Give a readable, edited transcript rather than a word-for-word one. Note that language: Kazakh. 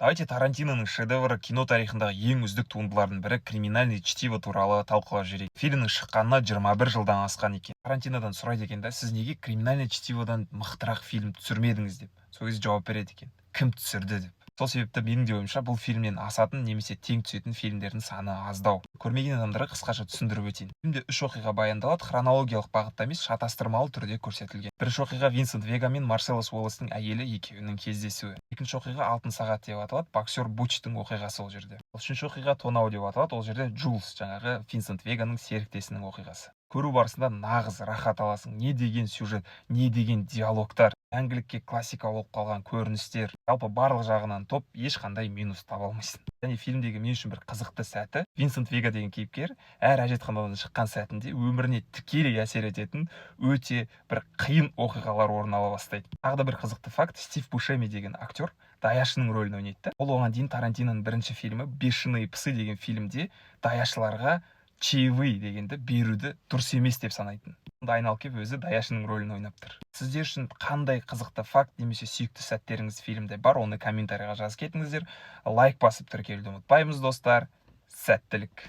Давайте Тарантиноның шедевры кино тарихындағы ең үздік туындылардың бірі «Криминальное чтиво» туралы талқылап жүрейік. Фильмнің шыққанына 21 жылдан асқан екен. Тарантинодан сұрайды екен да, сіз неге «Криминальное чтиводан мықтырақ фильм түсірмедіңіз деп. Сол кезде жауап береді екен. Кім түсірді деп. Сол себепті менің де ойымша бұл фильмнен асатын немесе тең түсетін фильмдердің саны аздау. Көрмеген адамдарға қысқаша түсіндіріп өтейін. Фильмде 3 оқиға баяндалады, хронологиялық бағытта емес, шатастырмалы түрде көрсетілген. Бірінші оқиға Винсент Вега мен Марселос Уоллестің әйелі екеуінің кездесуі. Екінші оқиға Алтын сағат деп аталады, боксер Бучтың оқиғасы ол жерде. Үшінші оқиға Тонау деп аталады, ол жерде Джулс, жаңағы Винсент Веганың серіктесінің оқиғасы. Көру барысында нағыз рахат аласың. Не деген сюжет, не деген диалогтар, мәңгілікке классика болып қалған көріністер, жалпы барлық жағынан топ, ешқандай минус таба алмайсың. Және фильмдегі мен үшін бір қызықты сәті, Винсент Вега деген кейіпкер әр әжетханадан шыққан сәтінде өміріне тікелей әсер ететін өте бір қиын оқиғалар орын ала бастайды. Тағы да бір қызықты факт, Стив Бушеми деген актер даяшының рөлін ойнайды. Ол оған дейін Тарантиноның бірінші фильмі «Бешеные псы» деген фильмде даяшыларға чаевые дегенді беруді дұрыс емес деп санайтын. Онда айналып келіп өзі даяшының рөлін ойнап тұр. Сіздер үшін қандай қызықты факт немесе сүйікті сәттеріңіз фильмде бар, оны комментарийға жазып кетіңіздер. Лайк басып тіркелуді ұмытпаймыз, достар. Сәттілік.